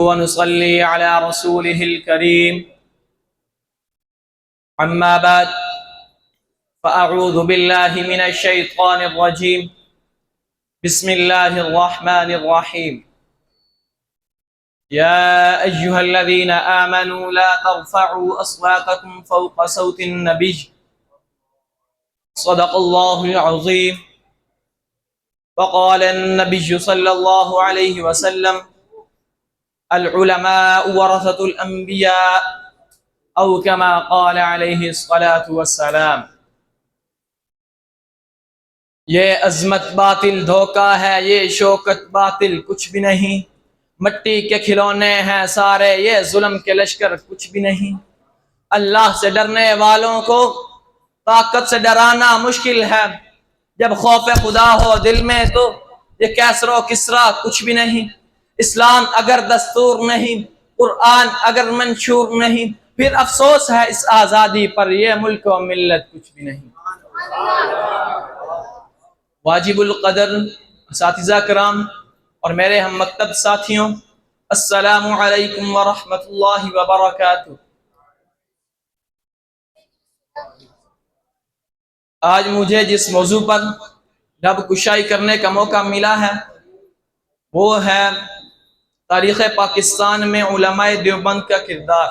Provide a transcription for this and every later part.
ونصلي على رسوله الكريم أما بعد فأعوذ بالله من الشيطان الرجيم بسم الله الرحمن الرحيم يا أيها الذين آمنوا لا ترفعوا أصواتكم فوق صوت النبي صدق الله العظيم وقال النبي صلى الله عليه وسلم العلماء ورثة الأنبياء او كما قال علیہ الصلاۃ والسلام۔ یہ عظمت باطل دھوکہ ہے، یہ شوکت باطل کچھ بھی نہیں، مٹی کے کھلونے ہیں سارے، یہ ظلم کے لشکر کچھ بھی نہیں۔ اللہ سے ڈرنے والوں کو طاقت سے ڈرانا مشکل ہے، جب خوف خدا ہو دل میں تو یہ کیسر و کسرا کچھ بھی نہیں۔ اسلام اگر دستور نہیں، قرآن اگر منشور نہیں، پھر افسوس ہے اس آزادی پر، یہ ملک و ملت کچھ بھی نہیں۔ واجب القدر اساتذہ کرام اور میرے ہم مکتب ساتھیوں، السلام علیکم ورحمۃ اللہ وبرکاتہ۔ آج مجھے جس موضوع پر لب کشائی کرنے کا موقع ملا ہے وہ ہے تاریخ پاکستان میں علماء دیوبند کا کردار۔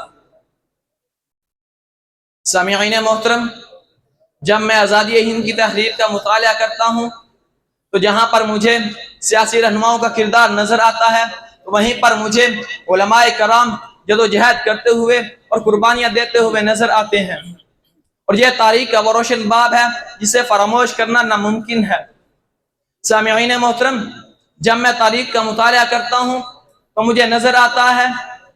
سامعین محترم، جب میں آزادی ہند کی تحریر کا مطالعہ کرتا ہوں تو جہاں پر مجھے سیاسی رہنماؤں کا کردار نظر آتا ہے تو وہیں پر مجھے علماء کرام جدوجہد کرتے ہوئے اور قربانیاں دیتے ہوئے نظر آتے ہیں، اور یہ تاریخ کا وہ روشن باب ہے جسے فراموش کرنا ناممکن ہے۔ سامعین محترم، جب میں تاریخ کا مطالعہ کرتا ہوں تو مجھے نظر آتا ہے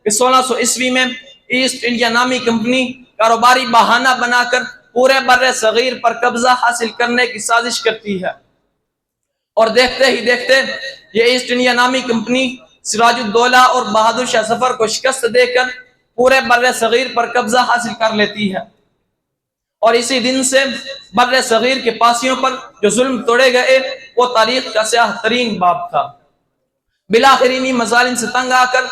کہ 1600 عیسوی میں ایسٹ انڈیا نامی کمپنی کاروباری بہانہ بنا کر پورے بر صغیر پر قبضہ حاصل کرنے کی سازش کرتی ہے، اور دیکھتے ہی دیکھتے یہ ایسٹ انڈیا نامی کمپنی سراج الدولہ اور بہادر شاہ ظفر کو شکست دے کر پورے بر صغیر پر قبضہ حاصل کر لیتی ہے، اور اسی دن سے بر صغیر کے پاسیوں پر جو ظلم توڑے گئے وہ تاریخ کا سیاہ ترین باب تھا۔ بالآخر انہی مظالم سے تنگ آ کر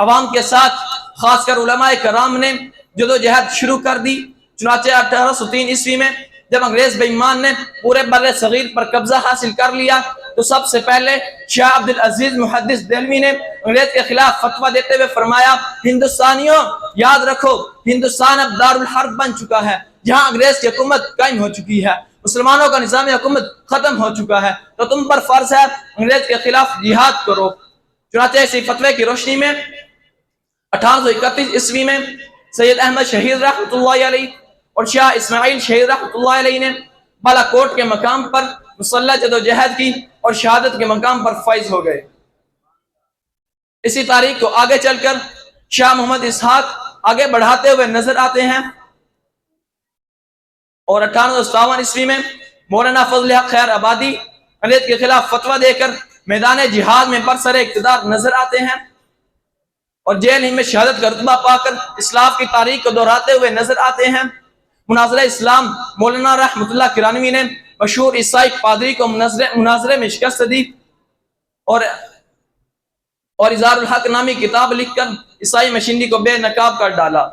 عوام کے ساتھ خاص کر علماء کرام نے جدوجہد شروع کر دی۔ چنانچہ 1803 عیسوی میں جب انگریز بے ایمان نے پورے بر صغیر پر قبضہ حاصل کر لیا تو سب سے پہلے شاہ عبدالعزیز محدث دہلوی نے انگریز کے خلاف فتویٰ دیتے ہوئے فرمایا، ہندوستانیوں یاد رکھو، ہندوستان اب دارالحرب بن چکا ہے، جہاں انگریز کی حکومت قائم ہو چکی ہے، مسلمانوں کا نظام حکومت ختم ہو چکا ہے، تو تم پر فرض ہے انگریز کے خلاف جہاد کرو۔ چنانچہ اسی فتوے کی روشنی میں 1831 عیسوی میں سید احمد شہید رحمۃ اللہ علیہ اور شاہ اسماعیل شہید رحمۃ اللہ علیہ نے بالا کوٹ کے مقام پر مسلح جدوجہد کی اور شہادت کے مقام پر فائز ہو گئے۔ اسی تاریخ کو آگے چل کر شاہ محمد اسحاق آگے بڑھاتے ہوئے نظر آتے ہیں، اور 1857 عیسوی میں مولانا فضل حق خیر آبادی انگریز کے خلاف فتویٰ دے کر میدان جہاد میں برسر اقتدار نظر آتے ہیں، اور جیل ہی میں شہادت کا رتبہ پا کر اسلام کی تاریخ کو دہراتے ہوئے نظر آتے ہیں۔ مناظرہ اسلام مولانا رحمۃ اللہ کرانوی نے مشہور عیسائی پادری کو مناظرے میں شکست دی اور اظہار الحق نامی کتاب لکھ کر عیسائی مشینری کو بے نقاب کر ڈالا۔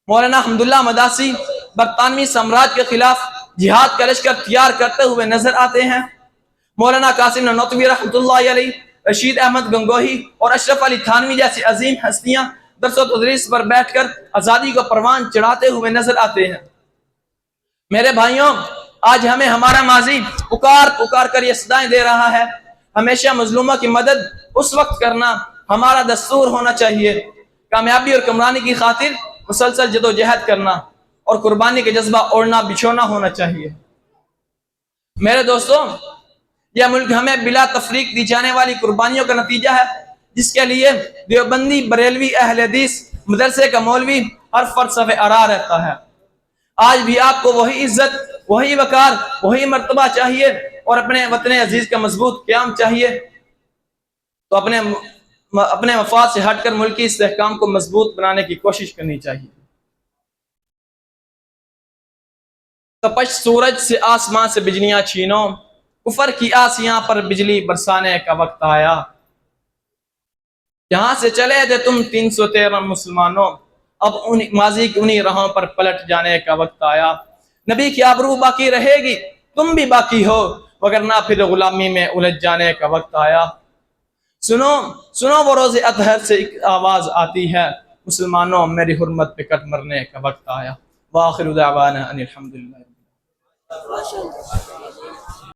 مولانا حمداللہ مداسی برطانوی سامراج کے خلاف جہاد کا لشکر تیار کرتے ہوئے نظر آتے ہیں۔ مولانا قاسم نانوتوی رحمۃ اللہ علیہ، رشید احمد گنگوہی اور اشرف علی تھانوی جیسی عظیم ہستیاں درس و تدریس پر بیٹھ کر آزادی کو پروان چڑھاتے ہوئے نظر آتے ہیں۔ میرے بھائیوں، آج ہمیں ہمارا ماضی پکار کر یہ صدائیں دے رہا ہے۔ ہمیشہ مظلوموں کی مدد اس وقت کرنا ہمارا دستور ہونا چاہیے، کامیابی اور کامرانی کی خاطر مسلسل جدوجہد کرنا اور قربانی کے جذبہ اوڑھنا بچھونا ہونا چاہیے۔ میرے دوستوں، یہ ملک ہمیں بلا تفریق دی جانے والی قربانیوں کا نتیجہ ہے، جس کے لیے دیوبندی، بریلوی، اہل حدیث، مدرسے کا مولوی ہر فرد صف آرا رہتا ہے۔ آج بھی آپ کو وہی عزت، وہی وقار، وہی مرتبہ چاہیے، اور اپنے وطن عزیز کا مضبوط قیام چاہیے، تو اپنے مفاد سے ہٹ کر ملکی استحکام کو مضبوط بنانے کی کوشش کرنی چاہیے۔ تپش سورج سے آسمان سے بجلیاں چھینو، کفر کی آسیاں پر بجلی برسانے کا وقت آیا۔ یہاں سے چلے تھے تم 313 مسلمانوں، اب ماضی کی انہی راہوں پر پلٹ جانے کا وقت آیا۔ نبی کی آبرو باقی رہے گی، تم بھی باقی ہو، وگرنہ پھر غلامی میں الجھ جانے کا وقت آیا۔ سنو سنو وہ روز اطہر سے ایک آواز آتی ہے، مسلمانوں میری حرمت پہ کٹ مرنے کا وقت آیا۔ وآخر دعوانا ان الحمدللہ۔